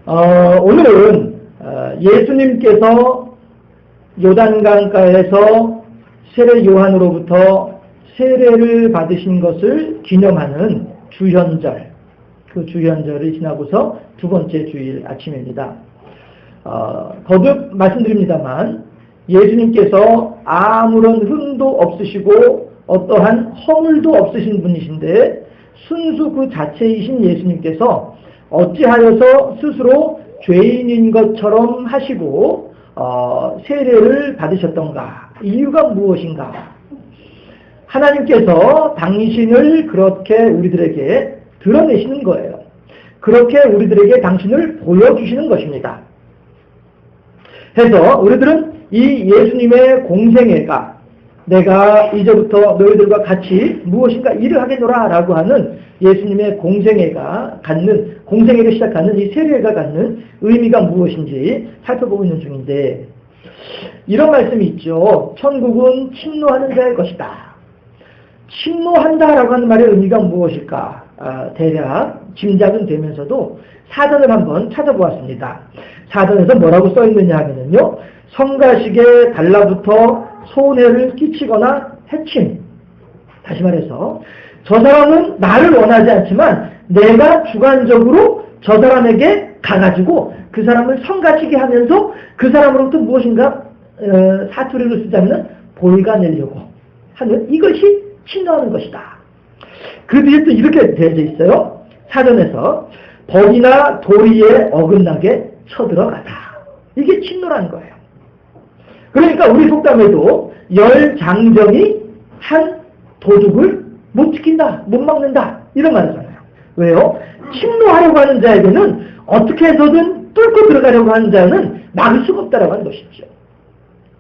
오늘은 예수님께서 요단강가에서 세례 요한으로부터 세례를 받으신 것을 기념하는 주현절, 그 주현절을 지나고서 두 번째 주일 아침입니다. 거듭 말씀드립니다만 예수님께서 아무런 흠도 없으시고 어떠한 허물도 없으신 분이신데 순수 그 자체이신 예수님께서 어찌하여서 스스로 죄인인 것처럼 하시고 세례를 받으셨던가? 이유가 무엇인가? 하나님께서 당신을 그렇게 우리들에게 드러내시는 거예요. 그렇게 우리들에게 당신을 보여주시는 것입니다. 해서 우리들은 이 예수님의 공생애가 내가 이제부터 너희들과 같이 무엇인가 일을 하겠노라 라고 하는 예수님의 공생애를 시작하는 이 세례가 갖는 의미가 무엇인지 살펴보고 있는 중인데, 이런 말씀이 있죠. 천국은 침노하는 자의 것이다. 침노한다라고 하는 말의 의미가 무엇일까? 대략 짐작은 되면서도 사전을 한번 찾아보았습니다. 사전에서 뭐라고 써있느냐 하면요, 성가시게 달라붙어 손해를 끼치거나 해침. 다시 말해서 저 사람은 나를 원하지 않지만 내가 주관적으로 저 사람에게 가가지고 그 사람을 성가시게 하면서 그 사람으로부터 무엇인가 사투리로 쓰자면 보이가 내려고 하는, 이것이 침노하는 것이다. 그 뒤에 또 이렇게 되어져 있어요. 사전에서 벌이나 도리에 어긋나게 쳐들어가다. 이게 침노라는 거예요. 그러니까 우리 속담에도 열 장정이 한 도둑을 못 지킨다, 못 막는다, 이런 말이잖아요. 왜요? 침노하려고 하는 자에게는 어떻게 해서든 뚫고 들어가려고 하는 자는 막을 수가 없다라고 하는 것이죠.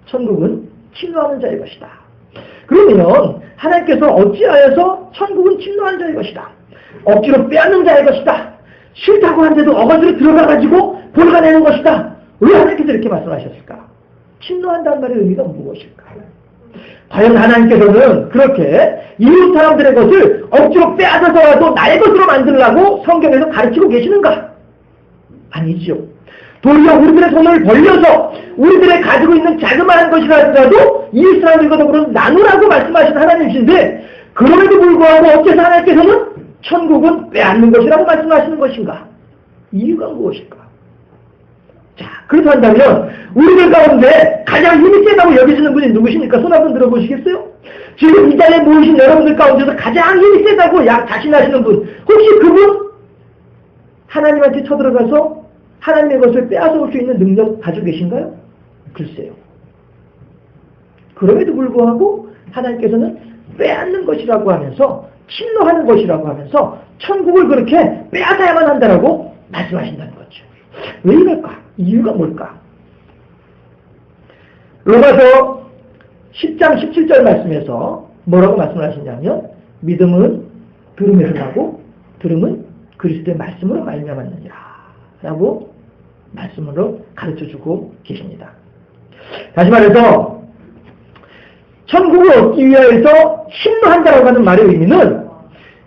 천국은 침노하는 자의 것이다. 그러면 하나님께서 어찌하여서 천국은 침노하는 자의 것이다, 억지로 빼앗는 자의 것이다, 싫다고 한데도 어거지로 들어가가지고 볼가내는 것이다, 왜 하나님께서 이렇게 말씀하셨을까? 침노한다는 말의 의미가 무엇일까? 과연 하나님께서는 그렇게 이웃 사람들의 것을 억지로 빼앗아서라도 나의 것으로 만들려고 성경에서 가르치고 계시는가? 아니죠. 도리어 우리들의 손을 벌려서 우리들의 가지고 있는 자그마한 것이라도 이웃 사람들과 더불어 나누라고 말씀하신 하나님이신데, 그럼에도 불구하고 어째서 하나님께서는 천국은 빼앗는 것이라고 말씀하시는 것인가? 이유가 무엇일까? 자, 그렇다면 우리들 가운데 가장 힘이 세다고 여기시는 분이 누구십니까? 손 한번 들어보시겠어요? 지금 이 자리에 모이신 여러분들 가운데서 가장 힘이 세다고 자신하시는 분, 혹시 그분 하나님한테 쳐들어가서 하나님의 것을 빼앗아올 수 있는 능력 가지고 계신가요? 글쎄요. 그럼에도 불구하고 하나님께서는 빼앗는 것이라고 하면서, 침노하는 것이라고 하면서 천국을 그렇게 빼앗아야만 한다라고 말씀하신다는 거죠. 왜 이럴까? 이유가 뭘까? 로마서 10장 17절 말씀에서 뭐라고 말씀을 하시냐면, 믿음은 들음에서 나고 들음은 그리스도의 말씀으로 말미암았느니라 라고 말씀으로 가르쳐주고 계십니다. 다시 말해서 천국을 얻기 위하여서 침노한다라고 하는 말의 의미는,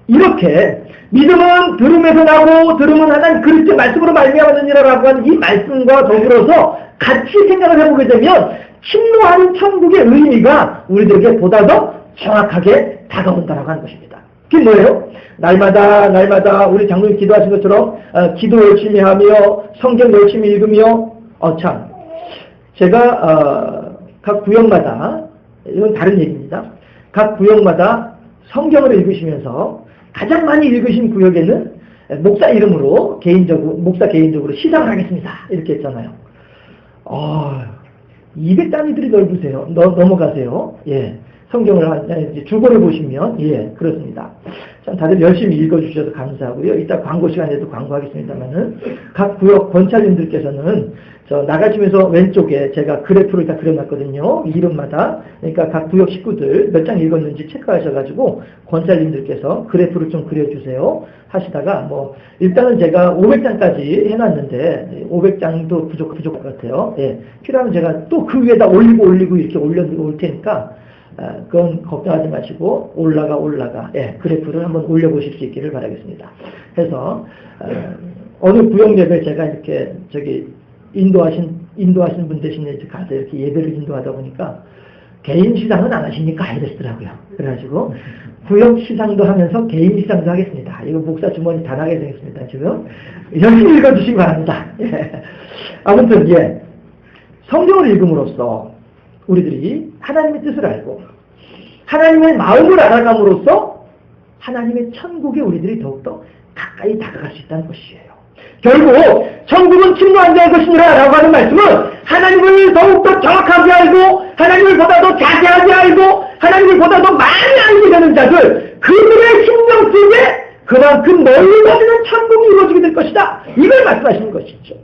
이렇게 믿음은 들음에서 나고 들음은 하나님 그리스도의 말씀으로 말미암았느니라라고 하는 이 말씀과 더불어서 같이 생각을 해보게 되면 침노하는 천국의 의미가 우리들에게 보다 더 정확하게 다가온다라고 하는 것입니다. 그게 뭐예요? 날마다 우리 장로님 기도하신 것처럼 기도 열심히 하며 성경 열심히 읽으며, 참 제가 각 구역마다, 이건 다른 얘기입니다. 각 구역마다 성경을 읽으시면서 가장 많이 읽으신 구역에는 목사 이름으로 목사 개인적으로 시상을 하겠습니다, 이렇게 했잖아요. 200단위들이 넓으세요. 넘어가세요. 예. 성경을 주보를 보시면, 예, 그렇습니다. 참 다들 열심히 읽어주셔서 감사하고요. 이따 광고 시간에도 광고하겠습니다만은, 각 구역 권찰님들께서는 저 나가시면서 왼쪽에 제가 그래프를 다 그려놨거든요. 이름마다. 그러니까 각 구역 식구들 몇 장 읽었는지 체크하셔가지고 권찰님들께서 그래프를 좀 그려주세요 하시다가, 일단은 제가 500장까지 해놨는데 500장도 부족할 것 같아요. 예, 필요하면 제가 또 그 위에다 올리고 이렇게 올릴 테니까 그건 걱정하지 마시고 올라가, 예, 그래프를 한번 올려보실 수 있기를 바라겠습니다. 해서 어느 구역 예배 제가 이렇게 인도하신 분 대신에 이제 가서 이렇게 예배를 인도하다 보니까 개인 시상은 안 하시니까 이러시더라고요. 그래가지고 구역 시상도 하면서 개인 시상도 하겠습니다. 이거 목사 주머니 다 나게 되겠습니다. 지금 열심히 읽어주시기 바랍니다. 예. 아무튼 예, 성경을 읽음으로써 우리들이 하나님의 뜻을 알고 하나님의 마음을 알아감으로써 하나님의 천국에 우리들이 더욱더 가까이 다가갈 수 있다는 것이에요. 결국 천국은 침노한 자의 것이니라 라고 하는 말씀은 하나님을 더욱더 정확하게 알고 하나님을 보다 더 자세하게 알고 하나님을 보다 더 많이 알게 되는 자들, 그들의 심령 속에 그만큼 넓어지는 천국이 이루어지게 될 것이다. 이걸 말씀하시는 것이죠.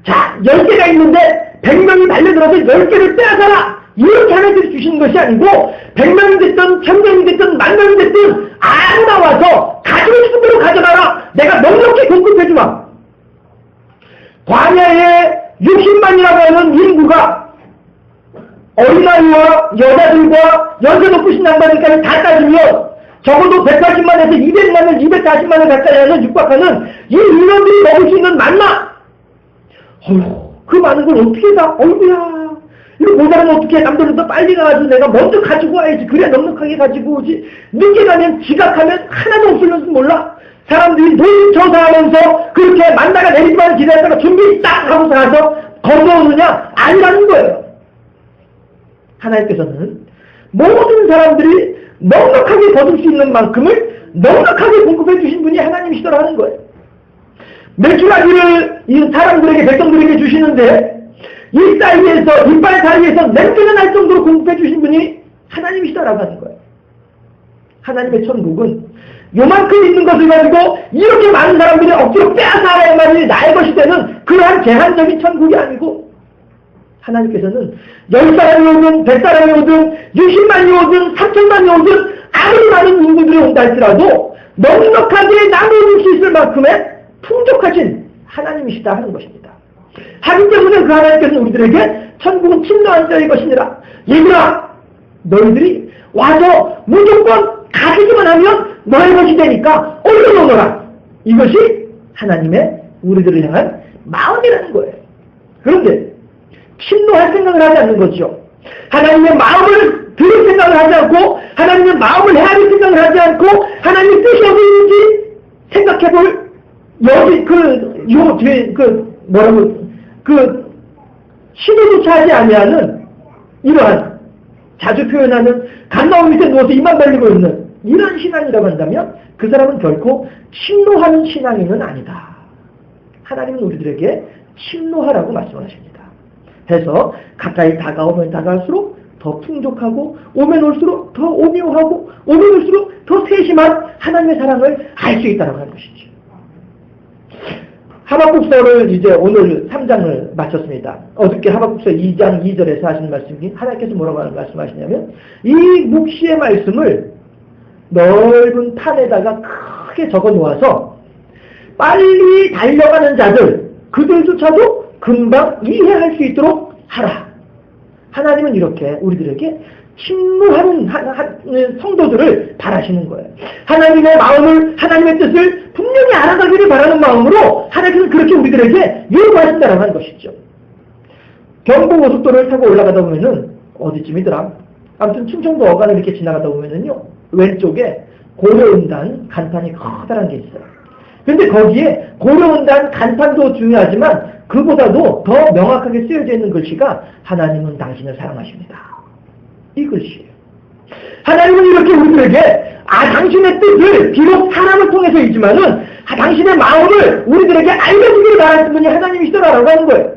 자, 10개가 있는데 100명이 달려들어서 10개를 빼앗아라, 이렇게 하나님이 주시는 것이 아니고 100명이 됐든 1000명이 됐든 10,000명이 됐든 아무나 와서 가지고 싶은 대로 가져가라. 내가 넉넉히 공급해주마. 광야에 60만이라고 하는 인구가 어린아이와 여자들과 연세 높으신 양반들까지 다 따지면 적어도 180만에서 200만을 240만을 가까이 하는 육박하는 이 인원들이 먹을 수 있는 만나, 그 많은 걸 어떻게 다, 어이구야, 이거 모자라면 어떻게 해. 남들보다 빨리 가가지고 내가 먼저 가지고 와야지. 그래야 넉넉하게 가지고 오지. 늦게 가면 지각하면 하나도 없을는지 몰라. 사람들이 놀이처사하면서 그렇게 만나가 내리기만 기다렸다가 준비 딱 하고 가서 건너오느냐? 아니라는 거예요. 하나님께서는 모든 사람들이 넉넉하게 거둘 수 있는 만큼을 넉넉하게 공급해 주신 분이 하나님이시더라 하는 거예요. 메추라기를 이 사람들에게, 백성들에게 주시는데 이 사이에서, 이빨 사이에서 냄새가 날 정도로 공급해 주신 분이 하나님이시다라고 하는 거예요. 하나님의 천국은 요만큼 있는 것을 가지고 이렇게 많은 사람들이 억지로 빼앗아야만이 나의 것이 되는 그러한 제한적인 천국이 아니고, 하나님께서는 10사람이 오든 100사람이 오든 60만이 오든 3,000만이 오든 아무리 많은 인구들이 온다 할지라도 넉넉하게 나눠줄 수 있을 만큼의 풍족하신 하나님이시다 하는 것입니다. 하기 때문에 그 하나님께서는 우리들에게 천국은 침노한 자의 것이니라. 얘들아, 너희들이 와서 무조건 가지기만 하면 너의 것이 되니까 얼른 오너라. 이것이 하나님의 우리들을 향한 마음이라는 거예요. 그런데 침노할 생각을 하지 않는 거죠. 하나님의 마음을 들을 생각을 하지 않고 하나님의 마음을 헤아릴 생각을 하지 않고 하나님의 뜻이 어디인지 생각해볼 여기 시도조차 하지 아니하는 이러한, 자주 표현하는 간나무 밑에 누워서 이만 벌리고 있는 이런 신앙이라고 한다면 그 사람은 결코 침노하는 신앙인은 아니다. 하나님은 우리들에게 침노하라고 말씀을 하십니다. 해서 가까이 다가오면 다가갈수록 더 풍족하고 오면 올수록 더 오묘하고 오면 올수록 더 세심한 하나님의 사랑을 알 수 있다고 하는 것이죠. 하박국서를 이제 오늘 3장을 마쳤습니다. 어저께 하박국서 2장 2절에서 하시는 말씀이, 하나님께서 뭐라고 말씀하시냐면 이 묵시의 말씀을 넓은 판에다가 크게 적어 놓아서 빨리 달려가는 자들, 그들조차도 금방 이해할 수 있도록 하라. 하나님은 이렇게 우리들에게 침노하는 성도들을 바라시는 거예요. 하나님의 마음을, 하나님의 뜻을 분명히 알아가기를 바라는 마음으로 하나님은 그렇게 우리들에게 요구하신다라고 하는 것이죠. 경부고속도로를 타고 올라가다 보면은 어디쯤이더라? 아무튼 충청도 어간을 이렇게 지나가다 보면은요, 왼쪽에 고려은단 간판이 커다란 게 있어요. 근데 거기에 고려은단 간판도 중요하지만 그보다도 더 명확하게 쓰여져 있는 글씨가 하나님은 당신을 사랑하십니다. 이 글씨예요. 하나님은 이렇게 우리들에게 당신의 뜻을 비록 사람을 통해서이지만은 당신의 마음을 우리들에게 알려주기를 바라는 분이 하나님이시더라라고 하는 거예요.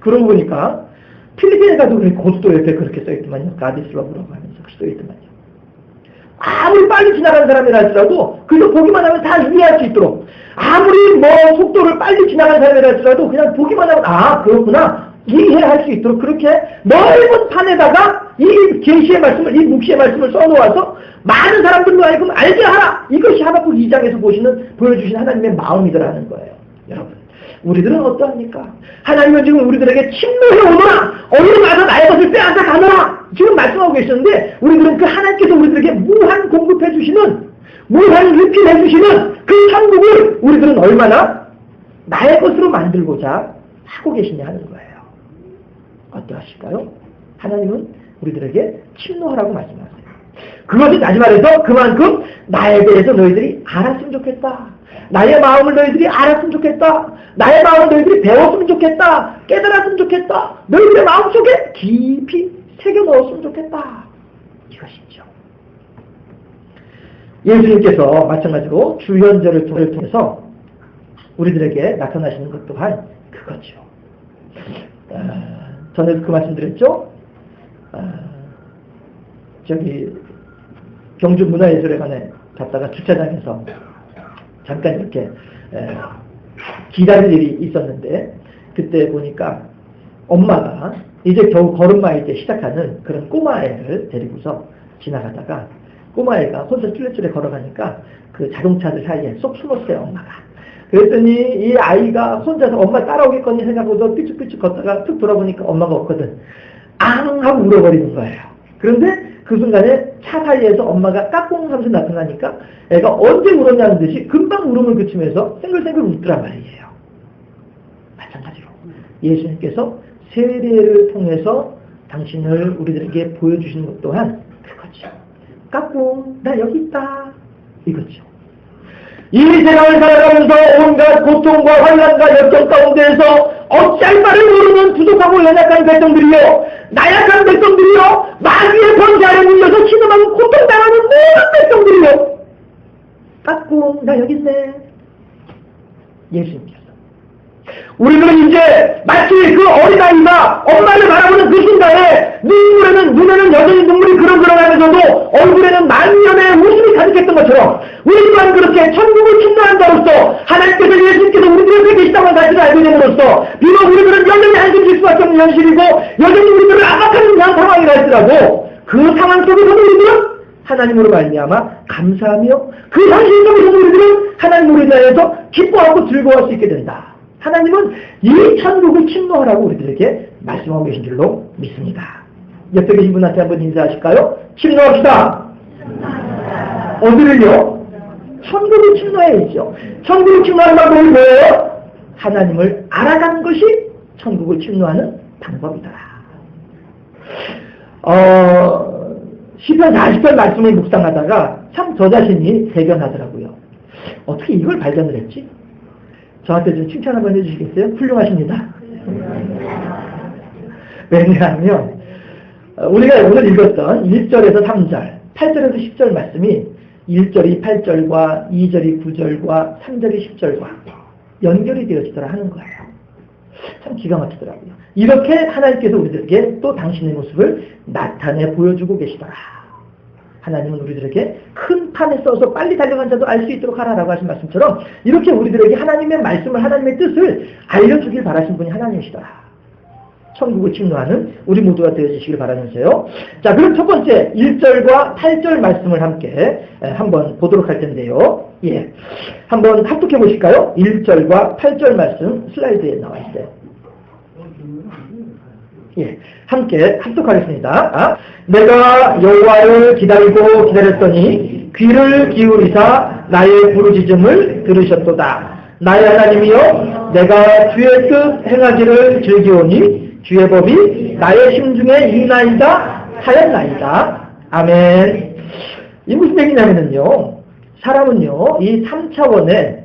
그러고 보니까 필리핀에 가도 고속도로 옆에 그렇게 써있더만요. 가디슬러브라고 하면서 써있더만요. 아무리 빨리 지나가는 사람이라 할지라도 그저 보기만 하면 다 이해할 수 있도록, 아무리 뭐 속도를 빨리 지나가는 사람이라 할지라도 그냥 보기만 하면 그렇구나 이해할 수 있도록 그렇게 넓은 판에다가 이 계시의 말씀을, 이 묵시의 말씀을 써놓아서 많은 사람들로 하여금 알게 하라. 이것이 하박국 2장에서 보여주신 하나님의 마음이더라는 거예요. 여러분, 우리들은 어떠합니까? 하나님은 지금 우리들에게 침노해 오너라, 어디로 가서 나의 것을 빼앗아 가노라 지금 말씀하고 계시는데, 우리들은 그 하나님께서 우리들에게 무한 공급해 주시는, 무한 리필해 주시는 그 천국을 우리들은 얼마나 나의 것으로 만들고자 하고 계시냐 하는 거예요. 어떠하실까요? 하나님은 우리들에게 침노하라고 말씀하세요. 그것이 다시 말해서 그만큼 나에 대해서 너희들이 알았으면 좋겠다. 나의 마음을 너희들이 알았으면 좋겠다. 나의 마음을 너희들이 배웠으면 좋겠다. 깨달았으면 좋겠다. 너희들의 마음속에 깊이 새겨 넣었으면 좋겠다. 이것이죠. 예수님께서 마찬가지로 주현절을 통해서 우리들에게 나타나시는 것 또한 그거죠. 전에도 그 말씀 드렸죠. 저기 경주 문화예술회관에 갔다가 주차장에서 잠깐 이렇게 기다릴 일이 있었는데, 그때 보니까 엄마가 이제 겨우 걸음마일 때 시작하는 그런 꼬마애를 데리고서 지나가다가 꼬마애가 혼자 쭈레쭈레 걸어가니까 그 자동차들 사이에 쏙 숨었어요, 엄마가. 그랬더니 이 아이가 혼자서 엄마 따라오겠거니 생각하고서 삐쭉삐쭉 걷다가 툭 돌아보니까 엄마가 없거든. 앙 하고 울어버리는 거예요. 그런데 그 순간에 차 사이에서 엄마가 까꿍 하면서 나타나니까 애가 언제 울었냐는 듯이 금방 울음을 그치면서 생글생글 웃더란 말이에요. 마찬가지로 예수님께서 세례를 통해서 당신을 우리들에게 보여주시는 것 또한 그거죠. 까꿍 나 여기 있다 이거죠. 이 세상을 살아가면서 온갖 고통과 환난과 역경 가운데에서 어찌할 바를 모르는 부족하고 연약한 백성들이요, 나약한 백성들이요, 마귀의 번개 아래 물려서 신음하고 고통당하는 모든 백성들이요, 까꿍 나 여기 있네. 예수님께서 우리는 이제 마치 그 어린아이가 엄마를 바라보는 그 순간에 눈에는 여전히 눈물이 그렁그렁하면서도 얼굴에는 만면의 웃음이 가득했던 것처럼 우리 또한 그렇게 천국을 침노한 자로서 하나님께서 예수님께서 우리들을 왜 계시다는 사실을 알게 됨으로써 비록 우리들은 여전히 한숨 쉴 수밖에 없는 현실이고 여전히 우리들을 압박하는 그런 상황이라 할지라도 그 상황 속에서도 우리들은 하나님으로 말미암아 감사하며 그 현실 속에서도 우리들은 하나님으로 인하여서 기뻐하고 즐거워할 수 있게 된다. 하나님은 이 천국을 침노하라고 우리들에게 말씀하고 계신 줄로 믿습니다. 옆에 계신 분한테 한번 인사하실까요? 침노합시다. 어디를요? 천국을 침노해야죠. 천국을 침노하는 방법이 뭐예요? 하나님을 알아가는 것이 천국을 침노하는 방법이더라. 시편 40편 말씀을 묵상하다가 참 저 자신이 대견하더라고요. 어떻게 이걸 발견을 했지? 저한테 좀 칭찬 한번 해주시겠어요? 훌륭하십니다. 왜냐하면 우리가 오늘 읽었던 1절에서 3절, 8절에서 10절 말씀이 1절이 8절과 2절이 9절과 3절이 10절과 연결이 되어지더라 하는 거예요. 참 기가 막히더라고요. 이렇게 하나님께서 우리들에게 또 당신의 모습을 나타내 보여주고 계시더라. 하나님은 우리들에게 큰 판에 써서 빨리 달려간 자도 알 수 있도록 하라라고 하신 말씀처럼 이렇게 우리들에게 하나님의 말씀을, 하나님의 뜻을 알려주길 바라신 분이 하나님이시더라. 천국을 침노하는 우리 모두가 되어주시길 바라면서요. 자, 그럼 첫 번째 1절과 8절 말씀을 함께 한번 보도록 할 텐데요. 예, 한번 합독해 보실까요? 1절과 8절 말씀 슬라이드에 나와 있어요. 예, 함께 합독하겠습니다. 내가 여호와를 기다렸더니 귀를 기울이사 나의 부르짖음을 들으셨도다. 나의 하나님이여, 내가 주의 뜻 행하기를 즐기오니 주의 법이 나의 심중에 있나이다 하였나이다. 아멘. 이 무슨 얘기냐면요, 사람은요 이 3차원의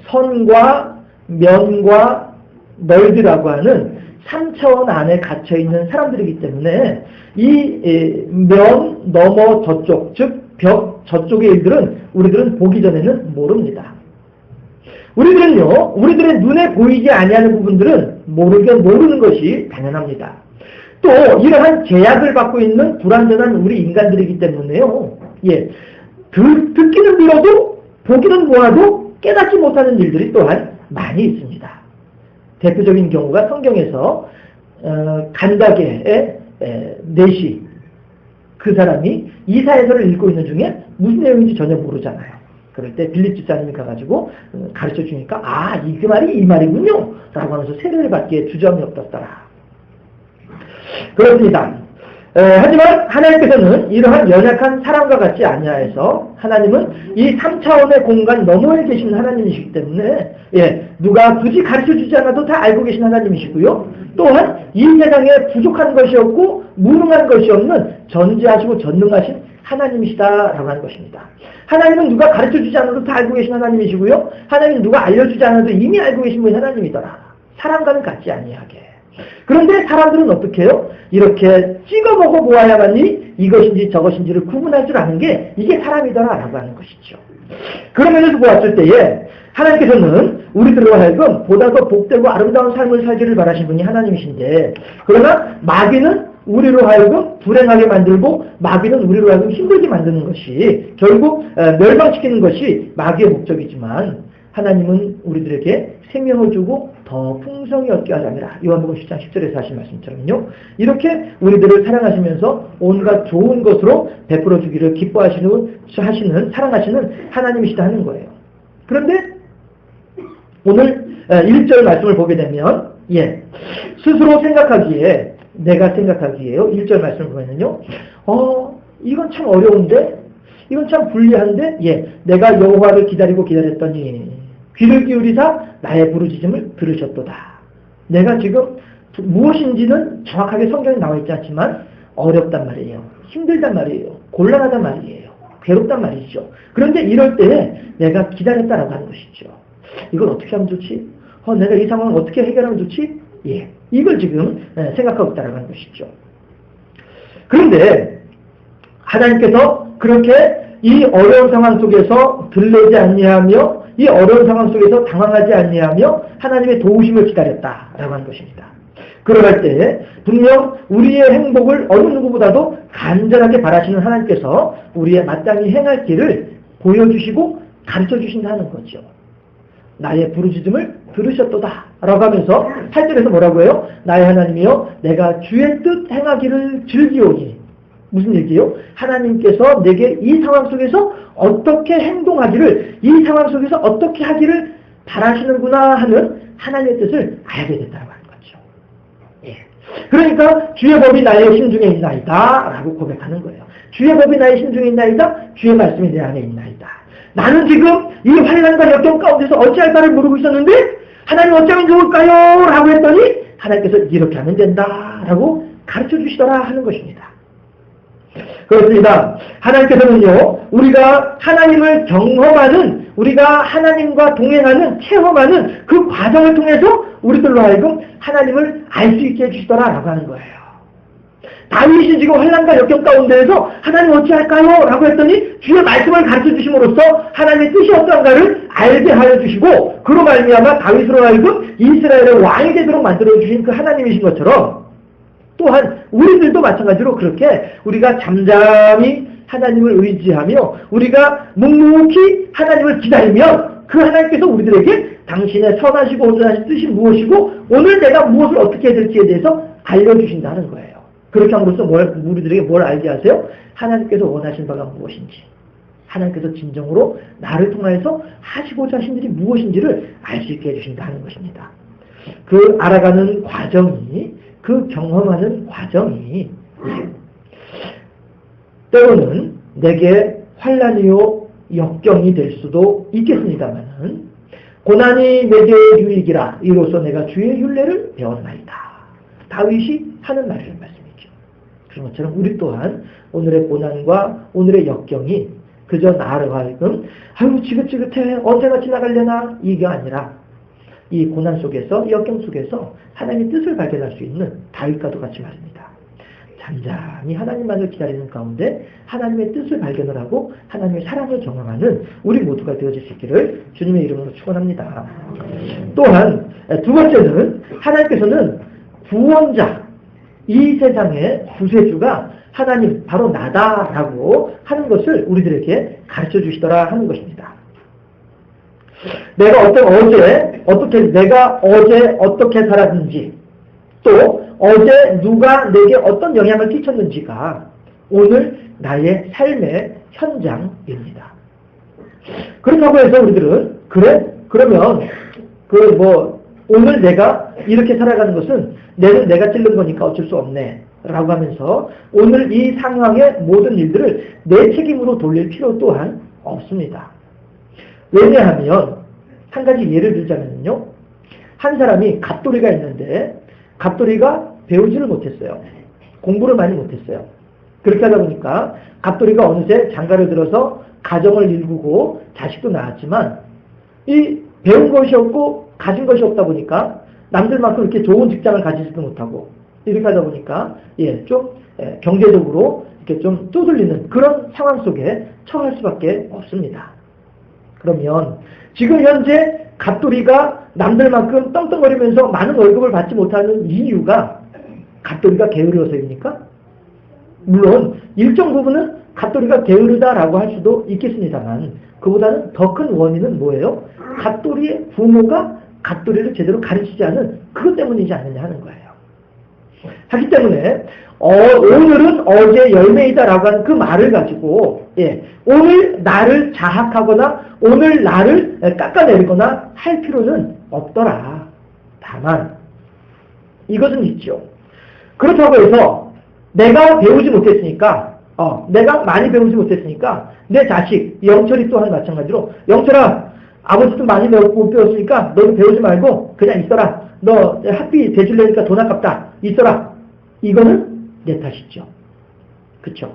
선과 면과 널드라고 하는 3차원 안에 갇혀있는 사람들이기 때문에 이 면 넘어 저쪽, 즉 벽 저쪽의 일들은 우리들은 보기 전에는 모릅니다. 우리들은요, 우리들의 눈에 보이지 아니하는 부분들은 모르는 것이 당연합니다. 또 이러한 제약을 받고 있는 불완전한 우리 인간들이기 때문에요. 예, 듣기는 들어도 보기는 보아도 깨닫지 못하는 일들이 또한 많이 있습니다. 대표적인 경우가 성경에서 간다게의 내시, 그 사람이 이사야서를 읽고 있는 중에 무슨 내용인지 전혀 모르잖아요. 그럴 때 빌립 집사님이 가가지고 가르쳐 주니까 그 말이 이 말이군요 라고 하면서 세례를 받기에 주저함이 없었더라. 그렇습니다. 하지만 하나님께서는 이러한 연약한 사람과 같지 아니하여서 하나님은 이 3차원의 공간 너머에 계신 하나님이시기 때문에 누가 굳이 가르쳐주지 않아도 다 알고 계신 하나님이시고요. 또한 이 세상에 부족한 것이 없고 무능한 것이 없는 전지하시고 전능하신 하나님이시다라고 하는 것입니다. 하나님은 누가 가르쳐주지 않아도 다 알고 계신 하나님이시고요. 하나님은 누가 알려주지 않아도 이미 알고 계신 분이 하나님이더라. 사람과는 같지 아니하게. 그런데 사람들은 어떻게 해요? 이렇게 찍어보고 보아야만이 이것인지 저것인지를 구분할 줄 아는 게 이게 사람이더라라고 하는 것이죠. 그런 면에서 보았을 때에 하나님께서는 우리들로 하여금 보다 더 복되고 아름다운 삶을 살기를 바라신 분이 하나님이신데, 그러나 마귀는 우리로 하여금 불행하게 만들고 마귀는 우리로 하여금 힘들게 만드는 것이 결국 멸망시키는 것이 마귀의 목적이지만, 하나님은 우리들에게 생명을 주고 더 풍성히 얻게 하자니라. 요한복음 10장 10절에서 하신 말씀처럼요. 이렇게 우리들을 사랑하시면서 온갖 좋은 것으로 베풀어 주기를 기뻐하시는, 사랑하시는 하나님이시다 하는 거예요. 그런데 오늘 1절 말씀을 보게 되면 스스로 생각하기에, 내가 생각하기에요. 1절 말씀을 보면요. 이건 참 어려운데, 이건 참 불리한데, 내가 여호와를 기다렸더니 귀를 기울이사 나의 부르짖음을 들으셨도다. 내가 지금 무엇인지는 정확하게 성경에 나와 있지 않지만 어렵단 말이에요. 힘들단 말이에요. 곤란하단 말이에요. 괴롭단 말이죠. 그런데 이럴 때 내가 기다렸다라고 하는 것이죠. 이걸 어떻게 하면 좋지? 내가 이 상황을 어떻게 해결하면 좋지? 이걸 지금 생각하고 있다라고 하는 것이죠. 그런데 하나님께서 그렇게 이 어려운 상황 속에서 들르지 아니하며 이 어려운 상황 속에서 당황하지 아니하며 하나님의 도우심을 기다렸다라고 하는 것입니다. 그러할 때 분명 우리의 행복을 어느 누구보다도 간절하게 바라시는 하나님께서 우리의 마땅히 행할 길을 보여주시고 가르쳐주신다는 거죠. 나의 부르짖음을 들으셨도다 라고 하면서 8절에서 뭐라고 해요? 나의 하나님이여 내가 주의 뜻 행하기를 즐기오니. 무슨 얘기예요? 하나님께서 내게 이 상황 속에서 어떻게 행동하기를, 이 상황 속에서 어떻게 하기를 바라시는구나 하는 하나님의 뜻을 알게 됐다고 하는 거죠. 그러니까 주의 법이 나의 심중에 있나이다 라고 고백하는 거예요. 주의 법이 나의 심중에 있나이다. 주의 말씀이 내 안에 있나이다. 나는 지금 이 환난과 역경 가운데서 어찌할까를 모르고 있었는데 하나님 어쩌면 좋을까요? 라고 했더니 하나님께서 이렇게 하면 된다 라고 가르쳐 주시더라 하는 것입니다. 그렇습니다. 하나님께서는요, 우리가 하나님을 경험하는, 우리가 하나님과 동행하는, 체험하는 그 과정을 통해서 우리들로 하여금 하나님을 알 수 있게 해주시더라라고 하는 거예요. 다윗이 지금 환난과 역경 가운데에서 하나님 어찌할까요? 라고 했더니 주의 말씀을 가르쳐 주심으로써 하나님의 뜻이 어떤가를 알게 하여 주시고, 그로 말미암아 다윗으로 하여금 이스라엘의 왕이 되도록 만들어 주신 그 하나님이신 것처럼, 또한 우리들도 마찬가지로 그렇게 우리가 잠잠히 하나님을 의지하며 우리가 묵묵히 하나님을 기다리면 그 하나님께서 우리들에게 당신의 선하시고 온전하신 뜻이 무엇이고 오늘 내가 무엇을 어떻게 해야 될지에 대해서 알려주신다는 거예요. 그렇게 함으로써 우리들에게 뭘 알게 하세요? 하나님께서 원하신 바가 무엇인지, 하나님께서 진정으로 나를 통해서 하시고자 하신 일이 무엇인지를 알 수 있게 해주신다는 것입니다. 그 알아가는 과정이, 그 경험하는 과정이 때로는 내게 환난이요 역경이 될 수도 있겠습니다만은 고난이 내게 유익이라 이로써 내가 주의 율례를 배웠나이다. 다윗이 하는 말이라는 말씀이죠. 그런 것처럼 우리 또한 오늘의 고난과 오늘의 역경이 그저 나로 하여금 아유 지긋지긋해 언제나 지나가려나 이게 아니라 이 고난 속에서, 역경 속에서 하나님의 뜻을 발견할 수 있는 다윗과도 같이 말입니다. 잠잠히 하나님만을 기다리는 가운데 하나님의 뜻을 발견을 하고 하나님의 사랑을 경험하는 우리 모두가 되어질 수 있기를 주님의 이름으로 축원합니다. 또한 두 번째는 하나님께서는 구원자, 이 세상의 구세주가 하나님 바로 나다라고 하는 것을 우리들에게 가르쳐 주시더라 하는 것입니다. 내가 어제 어떻게 살았는지, 또 어제 누가 내게 어떤 영향을 끼쳤는지가 오늘 나의 삶의 현장입니다. 그렇다고 해서 우리들은 그러면 오늘 내가 이렇게 살아가는 것은 내가 찔른 거니까 어쩔 수 없네. 라고 하면서 오늘 이 상황의 모든 일들을 내 책임으로 돌릴 필요 또한 없습니다. 왜냐하면 한 가지 예를 들자면요. 한 사람이 갑돌이가 있는데 갑돌이가 배우지를 못했어요. 공부를 많이 못했어요. 그렇게 하다 보니까 갑돌이가 어느새 장가를 들어서 가정을 일구고 자식도 낳았지만 이 배운 것이 없고 가진 것이 없다 보니까 남들만큼 이렇게 좋은 직장을 가지지도 못하고 이렇게 하다 보니까 좀 경제적으로 이렇게 좀 쪼들리는 그런 상황 속에 처할 수밖에 없습니다. 그러면 지금 현재 갑돌이가 남들만큼 떵떵거리면서 많은 월급을 받지 못하는 이유가 갑돌이가 게으르어서입니까? 물론 일정 부분은 갑돌이가 게으르다라고 할 수도 있겠습니다만 그보다는 더 큰 원인은 뭐예요? 갑돌이의 부모가 갑돌이를 제대로 가르치지 않은 그것 때문이지 않느냐 하는 거예요. 하기 때문에 오늘은 어제 열매이다라고 하는 그 말을 가지고 오늘 나를 자학하거나 오늘 나를 깎아내리거나 할 필요는 없더라. 다만 이것은 있죠. 그렇다고 해서 내가 배우지 못했으니까 내가 많이 배우지 못했으니까 내 자식 영철이 또한 마찬가지로 영철아 아버지도 많이 못 배웠으니까 너도 배우지 말고 그냥 있어라. 너 학비 대줄래니까 돈 아깝다. 있어라. 이거는 내 탓이죠. 그쵸?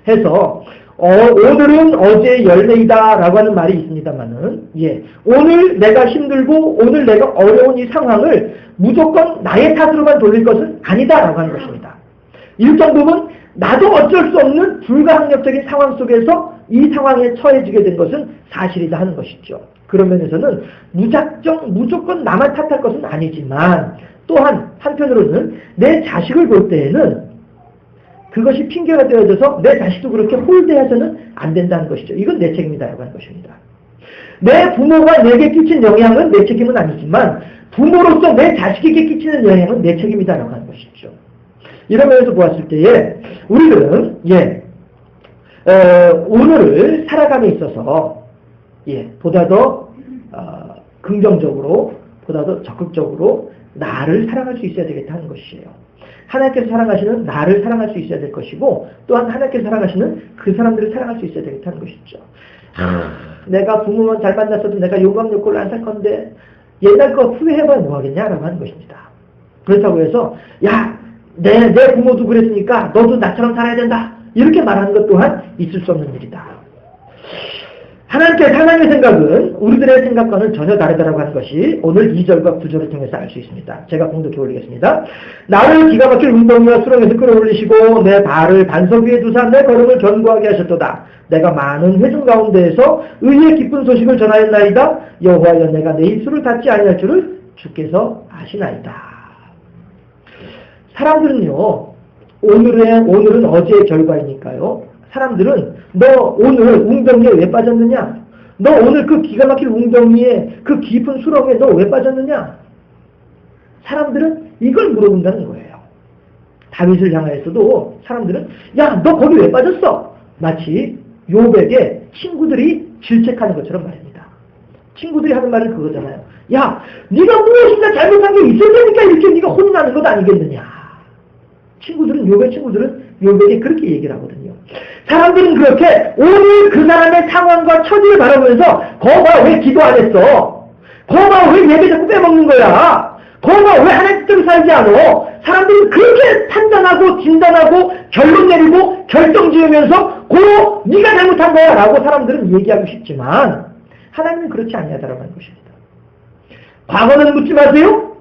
해서 오늘은 어제 열매이다 라고 하는 말이 있습니다만은 오늘 내가 힘들고 오늘 내가 어려운 이 상황을 무조건 나의 탓으로만 돌릴 것은 아니다 라고 하는 것입니다. 일정 부분 나도 어쩔 수 없는 불가항력적인 상황 속에서 이 상황에 처해지게 된 것은 사실이다 하는 것이죠. 그런 면에서는 무조건 나만 탓할 것은 아니지만 또한 한편으로는 내 자식을 볼 때에는 그것이 핑계가 되어져서 내 자식도 그렇게 홀대해서는 안 된다는 것이죠. 이건 내 책임이다라고 하는 것입니다. 내 부모가 내게 끼친 영향은 내 책임은 아니지만 부모로서 내 자식에게 끼치는 영향은 내 책임이다라고 하는 것이죠. 이런 면에서 보았을 때에 우리들은 오늘을 살아감에 있어서 보다 더 긍정적으로 보다 더 적극적으로 나를 사랑할 수 있어야 되겠다 하는 것이에요. 하나님께서 사랑하시는 나를 사랑할 수 있어야 될 것이고 또한 하나님께서 사랑하시는 그 사람들을 사랑할 수 있어야 되겠다 하는 것이죠. 내가 부모만 잘 만났어도 내가 용광욕골을 안 살 건데 옛날 거 후회해봐야 뭐하겠냐라고 하는 것입니다. 그렇다고 해서 내 부모도 그랬으니까 너도 나처럼 살아야 된다. 이렇게 말하는 것 또한 있을 수 없는 일이다. 하나님의 생각은 우리들의 생각과는 전혀 다르다라고 하는 것이 오늘 2절과 9절을 통해서 알 수 있습니다. 제가 공독해 올리겠습니다. 나를 기가 막힐 웅덩이와 수렁에서 끌어올리시고 내 발을 반석 위에 두사 내 걸음을 견고하게 하셨도다. 내가 많은 회중 가운데에서 의의 기쁜 소식을 전하였나이다. 여호와여 내가 내 입술을 닫지 아니할 줄을 주께서 아시나이다. 사람들은요. 오늘은 어제의 결과이니까요. 사람들은 너 오늘 웅덩이에 왜 빠졌느냐? 너 오늘 그 기가 막힌 웅덩이에 그 깊은 수렁에 너 왜 빠졌느냐? 사람들은 이걸 물어본다는 거예요. 다윗을 향하여서도 사람들은 너 거기 왜 빠졌어? 마치 욥에게 친구들이 질책하는 것처럼 말입니다. 친구들이 하는 말은 그거잖아요. 네가 무엇인가 잘못한 게 있을 테니까 이렇게 네가 혼나는 것 아니겠느냐? 욥의 친구들은 욥에게 그렇게 얘기를 하거든요. 사람들은 그렇게 오늘 그 사람의 상황과 처지를 바라보면서 거봐 왜 기도 안 했어? 거봐 왜 예배 자꾸 빼먹는 거야? 거봐 왜 하나님 뜻대로 살지 않아? 사람들은 그렇게 판단하고 진단하고 결론 내리고 결정 지으면서 네가 잘못한 거야 라고 사람들은 얘기하고 싶지만 하나님은 그렇지 아니하다라고 하는 것입니다. 과거는 묻지 마세요.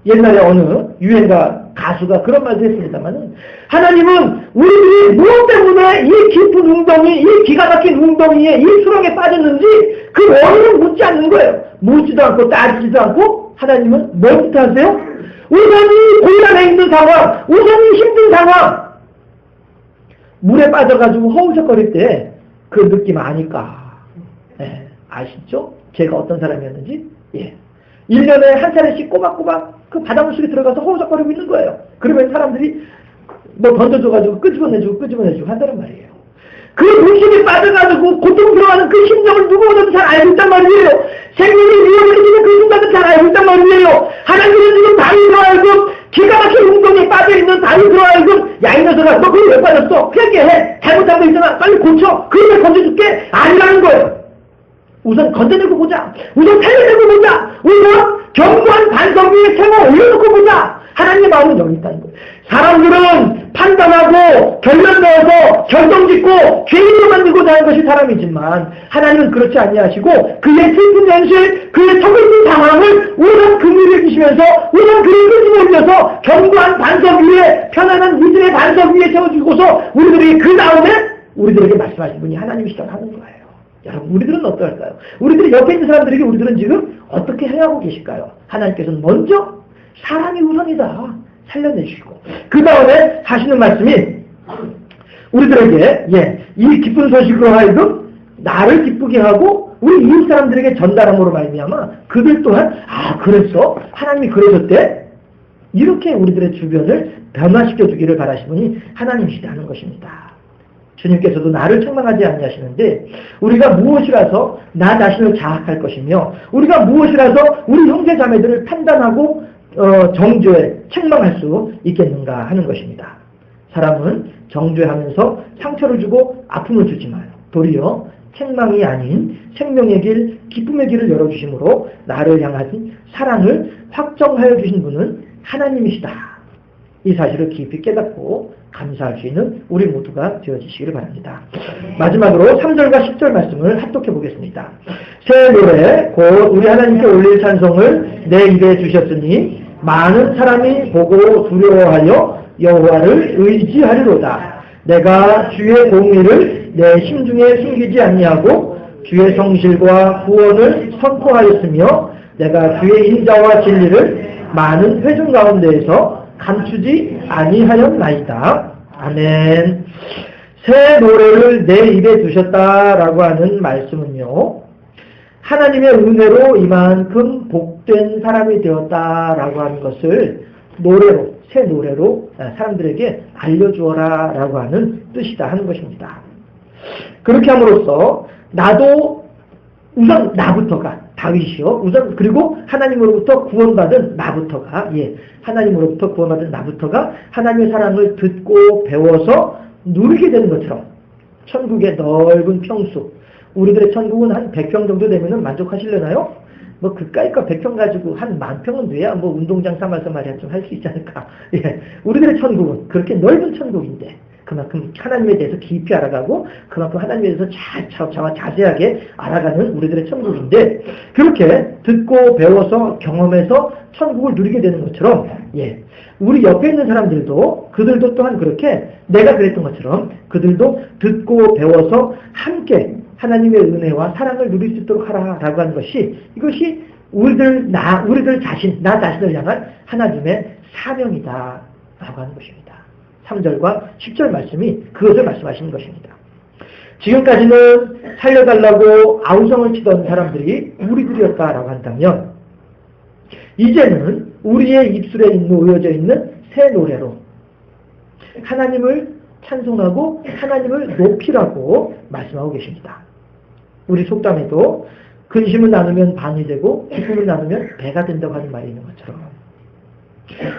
옛날에 어느 유행가 가수가 그런 말도 했습니다만은 하나님은 우리들이 무엇 때문에 이 깊은 웅덩이, 이 기가 막힌 웅덩이에 이 수렁에 빠졌는지 그 원인을 묻지 않는 거예요. 묻지도 않고 따지지도 않고 하나님은 뭐부터 하세요? 우선이 곤란해 있는 상황, 우선이 힘든 상황, 물에 빠져가지고 허우적거릴 때 그 느낌 아니까 아시죠? 제가 어떤 사람이었는지 1년에 한 차례씩 꼬박꼬박 그 바닷물 속에 들어가서 허우적거리고 있는 거예요. 그러면 사람들이 던져줘가지고 끄집어내주고 한다는 말이에요. 그 물속에 빠져가지고 고통스러워하는 그 심정을 누구보다도 잘 알고 있단 말이에요. 생명을 위협해주는 그 순간을 잘 알고 있단 말이에요. 하나님은 지금 다윗으로 알고 기가 막힌 웅덩이에 빠져있는 다윗으로 알고 내가 너 그걸 왜 빠졌어? 회개해. 잘못한 거 있잖아. 빨리 고쳐. 그걸 건져줄게. 아니라는 거예요. 우선 건져내고 보자. 우선 살려내고 보자. 우선 견고한 반석 위에 세워 올려놓고 보자. 하나님의 마음은 여기 있다는 거예요. 사람들은 판단하고 결론 내어서 결정짓고 죄인을 만들고자 하는 것이 사람이지만 하나님은 그렇지 아니하시고 그의 슬픈 현실, 그의 처벌된 상황을 우선 긍휼히 여기시면서 우선 그를 끄집어올려서 견고한 반석 위에 편안한 믿음의 반석 위에 세워주고서 우리들이 그 다음에 우리들에게 말씀하신 분이 하나님이시다고 하는 거예요. 여러분, 우리들은 어떨까요? 우리들이 옆에 있는 사람들에게 우리들은 지금 어떻게 행하고 계실까요? 하나님께서는 먼저 사람이 우선이다. 살려내시고 그 다음에 하시는 말씀이 우리들에게 이 기쁜 소식으로 하여금 나를 기쁘게 하고 우리 이웃 사람들에게 전달함으로 말미암아 그들 또한 그랬어? 하나님이 그러셨대? 이렇게 우리들의 주변을 변화시켜 주기를 바라시는 분이 하나님이시다는 것입니다. 주님께서도 나를 책망하지 아니하시는데 우리가 무엇이라서 나 자신을 자학할 것이며 우리가 무엇이라서 우리 형제 자매들을 판단하고 정죄, 책망할 수 있겠는가 하는 것입니다. 사람은 정죄하면서 상처를 주고 아픔을 주지만 도리어 책망이 아닌 생명의 길, 기쁨의 길을 열어주심으로 나를 향한 사랑을 확정하여 주신 분은 하나님이시다. 이 사실을 깊이 깨닫고 감사할 수 있는 우리 모두가 되어지시기를 바랍니다. 마지막으로 3절과 10절 말씀을 합독해 보겠습니다. 새 노래 곧 우리 하나님께 올릴 찬송을 내 입에 주셨으니 많은 사람이 보고 두려워하여 여호와를 의지하리로다. 내가 주의 공의를 내 심중에 숨기지 아니하고 주의 성실과 구원을 선포하였으며 내가 주의 인자와 진리를 많은 회중 가운데에서 감추지 아니하였나이다. 아멘. 새 노래를 내 입에 두셨다라고 하는 말씀은요. 하나님의 은혜로 이만큼 복된 사람이 되었다라고 하는 것을 노래로, 새 노래로 사람들에게 알려주어라 라고 하는 뜻이다 하는 것입니다. 그렇게 함으로써 나도 우선 나부터가 다윗이요. 우선 그리고 하나님으로부터 구원받은 나부터가 하나님으로부터 구원받은 나부터가 하나님의 사랑을 듣고 배워서 누리게 되는 것처럼 천국의 넓은 평수 우리들의 천국은 한 100평 정도 되면은 만족하시려나요? 뭐 그까이까 100평 가지고 한 10,000평은 돼야 뭐 운동장 삼아서 말이야 좀 할 수 있지 않을까. 우리들의 천국은 그렇게 넓은 천국인데 그만큼 하나님에 대해서 깊이 알아가고 그만큼 하나님에 대해서 자세하게 알아가는 우리들의 천국인데 그렇게 듣고 배워서 경험해서 천국을 누리게 되는 것처럼 우리 옆에 있는 사람들도 그들도 또한 그렇게 내가 그랬던 것처럼 그들도 듣고 배워서 함께 하나님의 은혜와 사랑을 누릴 수 있도록 하라라고 하는 것이 이것이 우리들 자신, 나 자신을 향한 하나님의 사명이다 라고 하는 것입니다. 3절과 10절 말씀이 그것을 말씀하시는 것입니다. 지금까지는 살려달라고 아우성을 치던 사람들이 우리들이었다라고 한다면 이제는 우리의 입술에 놓여져 있는 새 노래로 하나님을 찬송하고 하나님을 높이라고 말씀하고 계십니다. 우리 속담에도 근심을 나누면 반이 되고 기쁨을 나누면 배가 된다고 하는 말이 있는 것처럼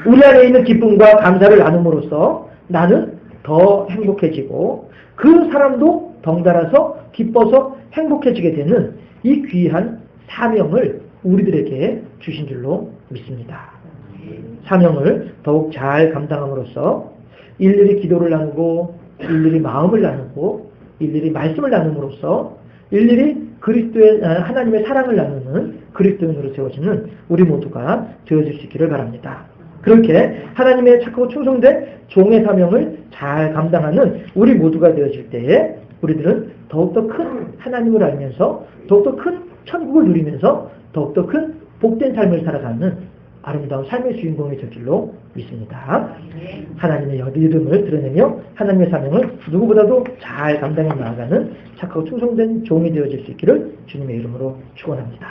우리 안에 있는 기쁨과 감사를 나눔으로써 나는 더 행복해지고 그 사람도 덩달아서 기뻐서 행복해지게 되는 이 귀한 사명을 우리들에게 주신 줄로 믿습니다. 사명을 더욱 잘 감당함으로써 일일이 기도를 나누고 일일이 마음을 나누고 일일이 말씀을 나눔으로써 일일이 그리스도의 하나님의 사랑을 나누는 그리스도인으로 세워지는 우리 모두가 되어질 수 있기를 바랍니다. 그렇게 하나님의 착하고 충성된 종의 사명을 잘 감당하는 우리 모두가 되어질 때에 우리들은 더욱더 큰 하나님을 알면서 더욱더 큰 천국을 누리면서 더욱더 큰 복된 삶을 살아가는 아름다운 삶의 주인공이 될 줄로 믿습니다. 하나님의 이름을 드러내며 하나님의 사명을 누구보다도 잘 감당해 나아가는 착하고 충성된 종이 되어질 수 있기를 주님의 이름으로 축원합니다.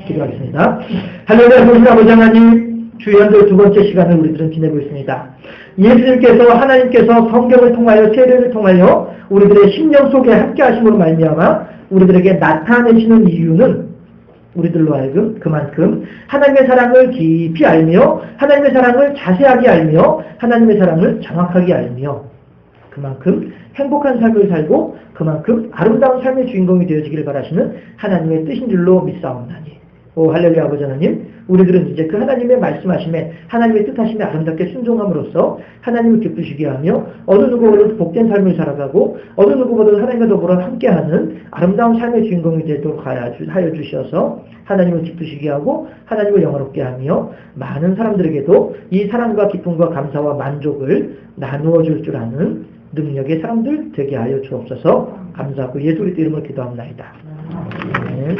기도하겠습니다. 할렐루야. 보신 아버지 하나님, 주의 연들 두 번째 시간을 우리들은 지내고 있습니다. 예수님께서 하나님께서 성경을 통하여 세례를 통하여 우리들의 심령 속에 함께 하심으로 말미암아 우리들에게 나타내시는 이유는 우리들로 하여금 그만큼 하나님의 사랑을 깊이 알며 하나님의 사랑을 자세하게 알며 하나님의 사랑을 정확하게 알며 그만큼 행복한 삶을 살고 그만큼 아름다운 삶의 주인공이 되어지기를 바라시는 하나님의 뜻인 줄로 믿사옵나니. 오 할렐루야. 아버지 하나님, 우리들은 이제 그 하나님의 말씀하심에 하나님의 뜻하심에 아름답게 순종함으로써 하나님을 기쁘시게 하며 어느 누구보다도 복된 삶을 살아가고 어느 누구보다도 하나님과 더불어 함께하는 아름다운 삶의 주인공이 되도록 하여 주셔서 하나님을 기쁘시게 하고 하나님을 영화롭게 하며 많은 사람들에게도 이 사랑과 기쁨과 감사와 만족을 나누어 줄 줄 아는 능력의 사람들 되게 하여 주옵소서. 감사하고 예수 그리스도 이름으로 기도합니다. 아멘.